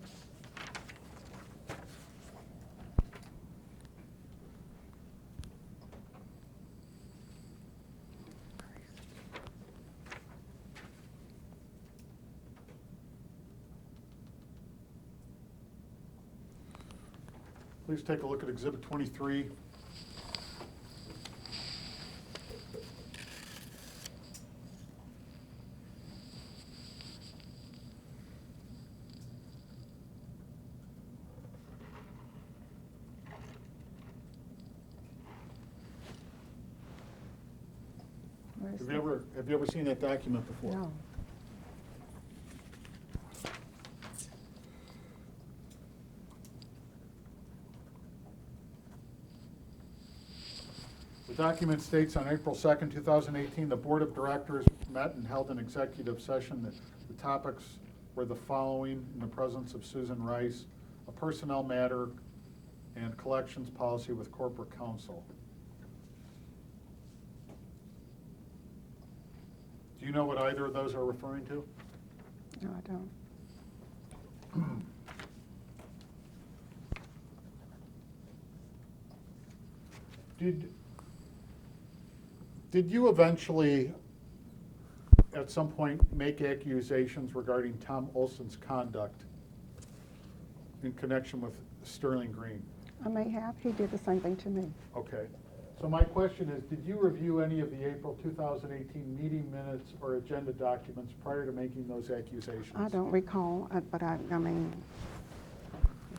Please take a look at Exhibit 23. Where is Have it? you ever seen that document before? No. The document states on April 2nd, 2018, the Board of Directors met and held an executive session. The topics were the following in the presence of Susan Rice: a personnel matter and collections policy with corporate counsel. Do you know what either of those are referring to? No, I don't. Did you eventually, at some point, make accusations regarding Tom Olson's conduct in connection with Sterling Green? I may have. He did the same thing to me. Okay. So my question is, did you review any of the April 2018 meeting minutes or agenda documents prior to making those accusations? I don't recall, but I mean,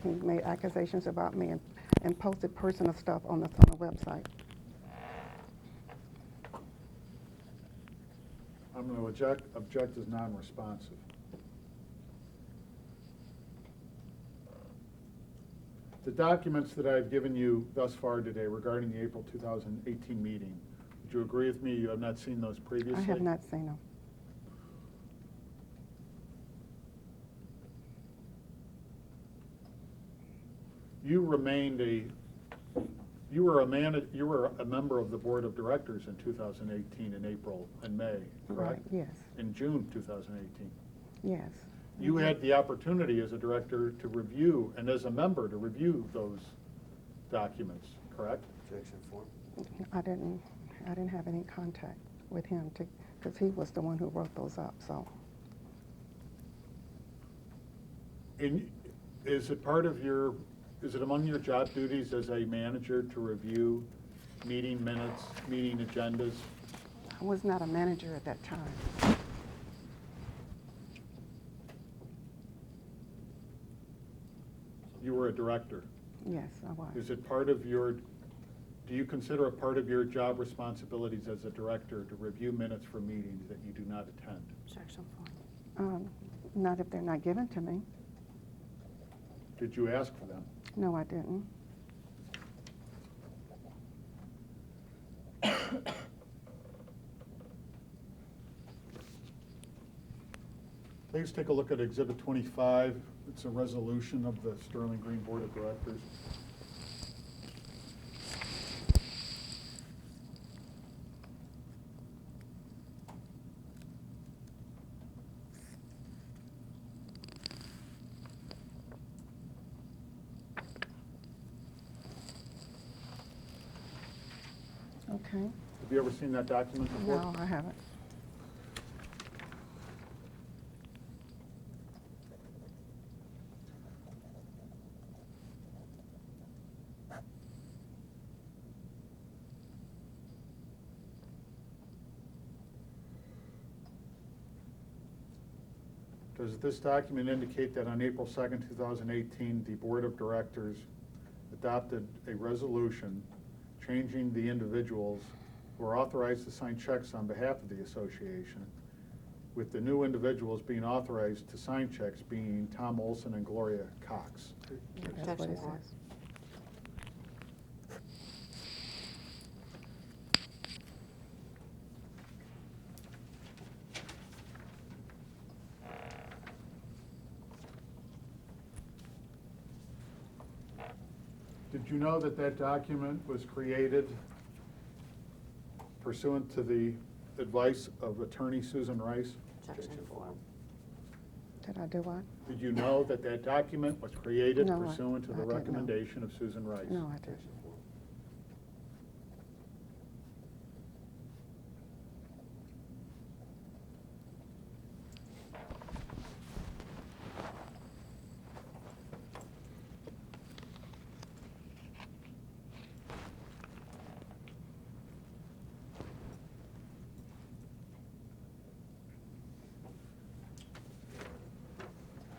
he made accusations about me and posted personal stuff on the website. I'm going to object as non-responsive. The documents that I've given you thus far today regarding the April 2018 meeting, would you agree with me you have not seen those previously? I have not seen them. You were a member of the board of directors in 2018 in April and May, correct? Right, yes, In June 2018. yes. You had the opportunity as a director to review, and as a member to review those documents, correct? Objection form. I didn't have any contact with him because he was the one who wrote those up, so. Is it among your job duties as a manager to review meeting minutes, meeting agendas? I was not a manager at that time. You were a director. Yes, I was. Do you consider a part of your job responsibilities as a director to review minutes for meetings that you do not attend? Objection 4. Not if they're not given to me. Did you ask for them? No, I didn't. Please take a look at Exhibit 25. It's a resolution of the Sterling Green Board of Directors. Okay. Have you ever seen that document before? No, I haven't. Does this document indicate that on April 2nd, 2018, the Board of Directors adopted a resolution changing the individuals who are authorized to sign checks on behalf of the association, with the new individuals being authorized to sign checks being Tom Olson and Gloria Cox? That's what it Objection. says. Did you know that that document was created pursuant to the advice of Attorney Susan Rice? Objection 4. Did I do what? Did you know that that document was created No, pursuant to I the didn't know. recommendation of Susan Rice? No, I didn't. Objection form.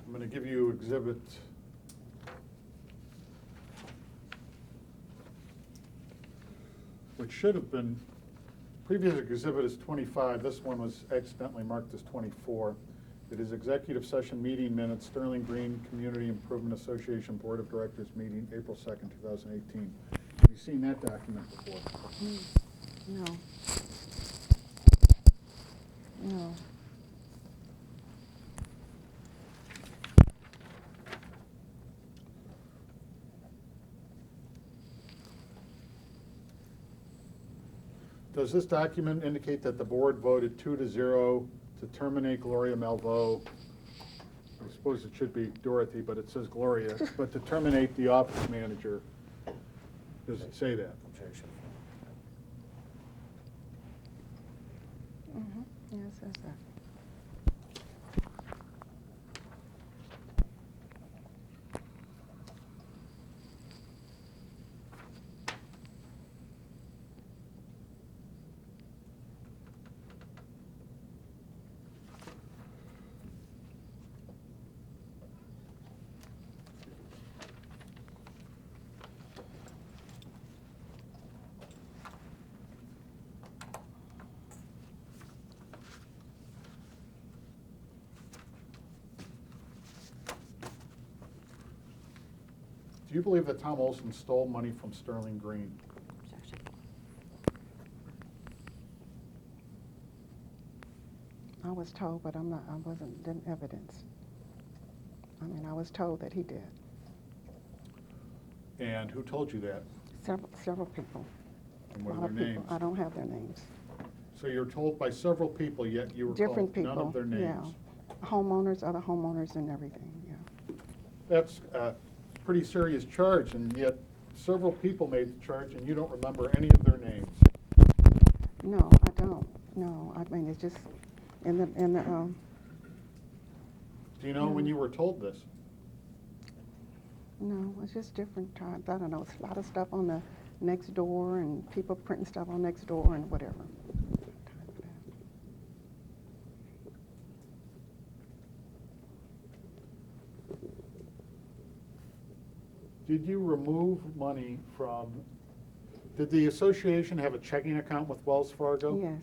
I'm going to give you exhibit which should have been, previous exhibit is 25. This one was accidentally marked as 24. It is executive session meeting minutes, Sterling Green Community Improvement Association Board of Directors meeting, April 2nd, 2018. Have you seen that document before? No. No. Does this document indicate that the board voted 2-0 to terminate Gloria Malveaux? I suppose it should be Dorothy, but it says Gloria, but to terminate the office manager. Does it say that? Objection. Mm-hmm. Yeah, it says that. Do you believe that Tom Olson stole money from Sterling Green? Objection. I was told, but I didn't evidence. I mean, I was told that he did. And who told you that? Several people. And A what lot are of their people. names? I don't have their names. So you're told by several people, yet you were Different told people. none of their names? Yeah. Homeowners, other homeowners and everything, yeah. That's a pretty serious charge, and yet several people made the charge, and you don't remember any of their names. No, I don't. No, I mean, it's just in the, Do you know when Mm. you were told this? no, it's just different times. I don't know, it's a lot of stuff on the next door and people printing stuff on next door and whatever. Did you remove money from, did the association have a checking account with Wells Fargo? Yes,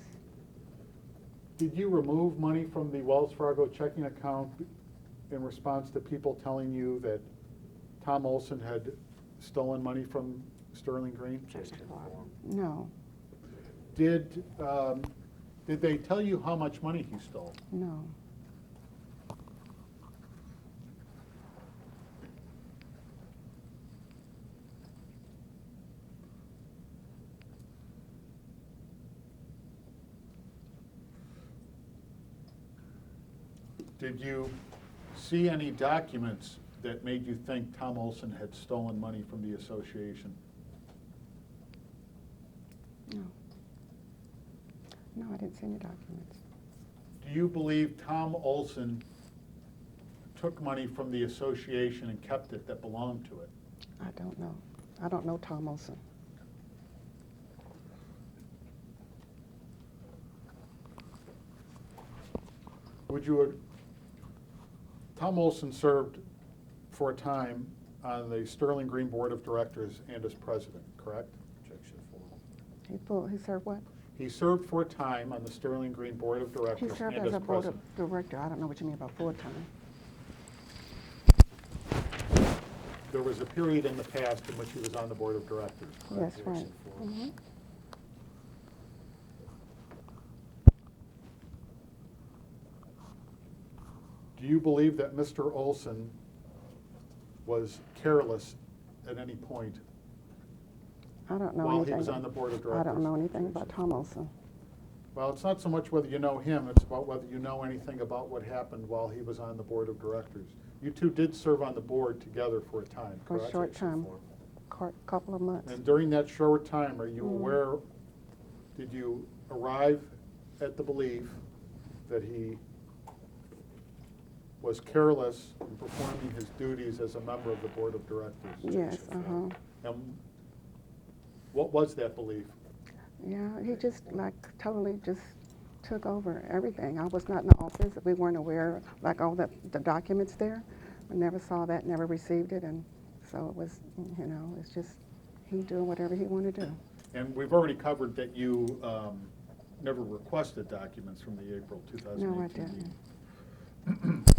Did you remove money from the Wells Fargo checking account in response to people telling you that Tom Olson had stolen money from Sterling Green? Objection form. no, Did they tell you how much money he stole? no, Did you see any documents that made you think Tom Olson had stolen money from the association? no. No, I didn't see any documents. Do you believe Tom Olson took money from the association and kept it that belonged to it? I don't know. I don't know Tom Olson. Would you, Tom Olson served for a time on the Sterling Green Board of Directors and as president, correct? Objection form. He served what? He served for a time on the Sterling Green Board of He Directors served and as as a board president. of director. I don't know what you mean about full-time. There was a period in the past in which he was on the Board of Directors. Yes, right. Objection form. Mhm. Do you believe that Mr. Olson was careless at any point I don't know while anything. he was on the Board of I Directors? don't know anything about Tom Olson. Well, it's not so much whether you know him, it's about whether you know anything about what happened while he was on the Board of Directors. You two did serve on the board together for a time, For a correct? short Objection time, form. couple of months. And during that short time, are you Mm. aware, did you arrive at the belief that he was careless in performing his duties as a member of the Board of Directors? Yes, Objection And what was that belief? Yeah, he just like totally just took over everything. I was not in the office. We weren't aware, like all the documents there. We never saw that, never received it, and so it was, you know, it's just he doing whatever he wanted to do. And we've already covered that you never requested documents from the April 2018 No, I meeting. didn't.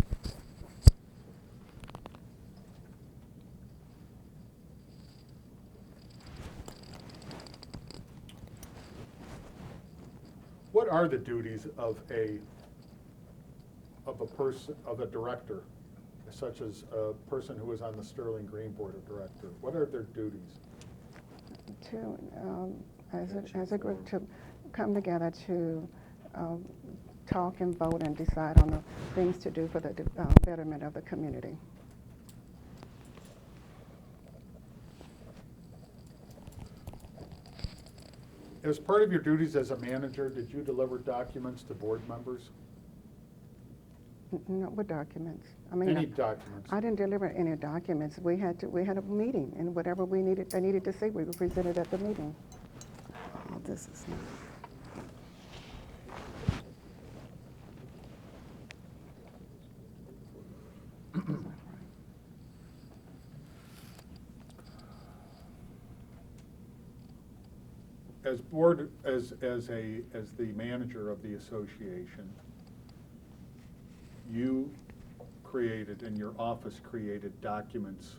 What are the duties of a person, of a director, such as a person who is on the Sterling Green Board of Directors? What are their duties? To as a group to come together to talk and vote and decide on the things to do for the betterment of the community. As part of your duties as a manager, did you deliver documents to board members? No, what documents? I mean, Any documents? I didn't deliver any documents. We had a meeting, and whatever they needed to see, we presented at the meeting. Oh, this is not. As the manager of the association, you created, and your office created documents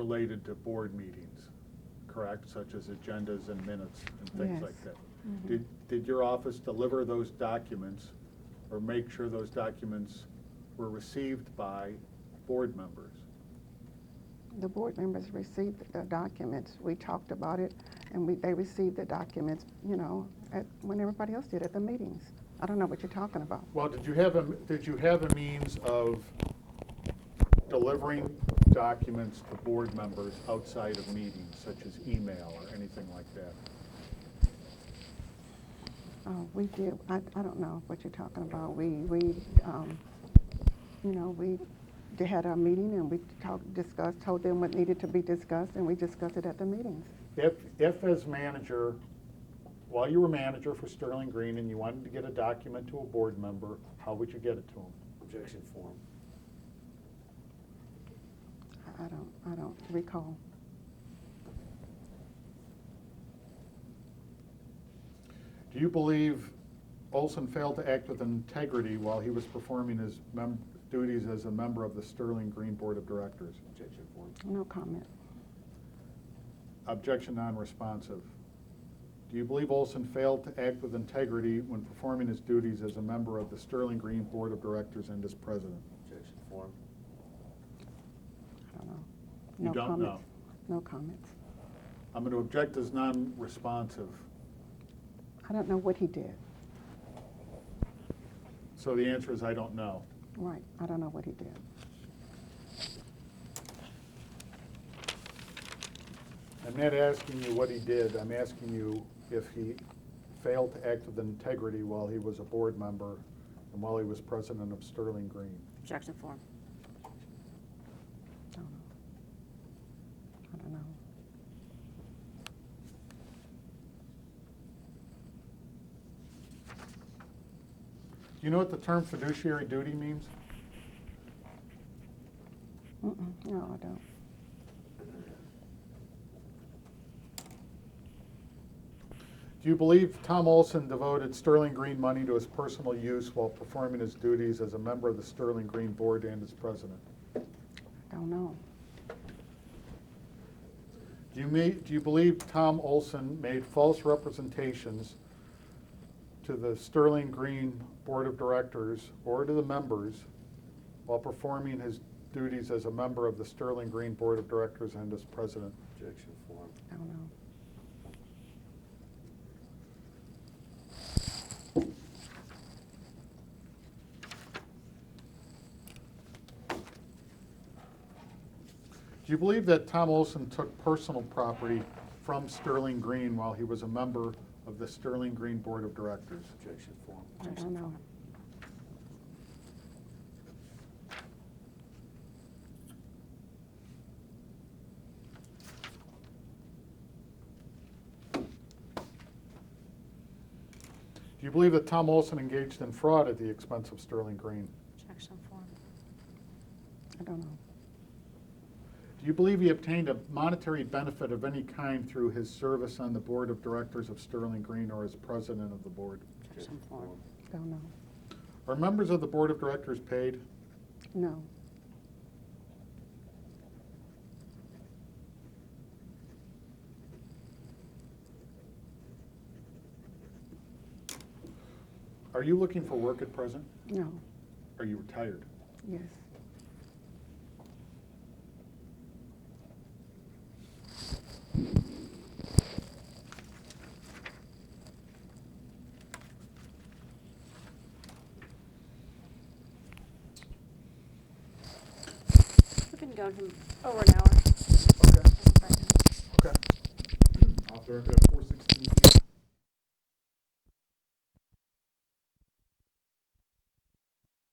related to board meetings, correct? Such as agendas and minutes and things Yes. like that. Mhm. Did your office deliver those documents or make sure those documents were received by board members? The board members received the documents. We talked about it, and they received the documents, you know, when everybody else did at the meetings. I don't know what you're talking about. Well, did you have a means of delivering documents to board members outside of meetings, such as email or anything like that? We did. I don't know what you're talking about. We had our meeting and we discussed, told them what needed to be discussed, and we discussed it at the meetings. If as manager, while you were manager for Sterling Green and you wanted to get a document to a board member, how would you get it to them? Objection form. I don't recall. Do you believe Olson failed to act with integrity while he was performing his duties as a member of the Sterling Green Board of Directors? Objection form. No comment. Objection non-responsive. Do you believe Olson failed to act with integrity when performing his duties as a member of the Sterling Green Board of Directors and as president? Objection form. I don't know. You No don't comments. know. No comments. I'm going to object as non-responsive. I don't know what he did. So the answer is I don't know. Right. I don't know what he did. I'm not asking you what he did. I'm asking you if he failed to act with integrity while he was a board member and while he was president of Sterling Green. Objection form. Don't know. I don't know. Do you know what the term fiduciary duty means? No, I don't. Do you believe Tom Olson devoted Sterling Green money to his personal use while performing his duties as a member of the Sterling Green Board and as president? Don't know. Do you believe Tom Olson made false representations to the Sterling Green Board of Directors or to the members while performing his duties as a member of the Sterling Green Board of Directors and as president? Objection form. Don't know. Do you believe that Tom Olson took personal property from Sterling Green while he was a member of the Sterling Green Board of Directors? Objection form. I don't know. Do you believe that Tom Olson engaged in fraud at the expense of Sterling Green? Objection form. I don't know. Do you believe he obtained a monetary benefit of any kind through his service on the Board of Directors of Sterling Green or as president of the board? Objection form. Don't know. Are members of the Board of Directors paid? No. Are you looking for work at present? No. Are you retired? Yes. We can go to over an hour. Okay. Okay. Off the record,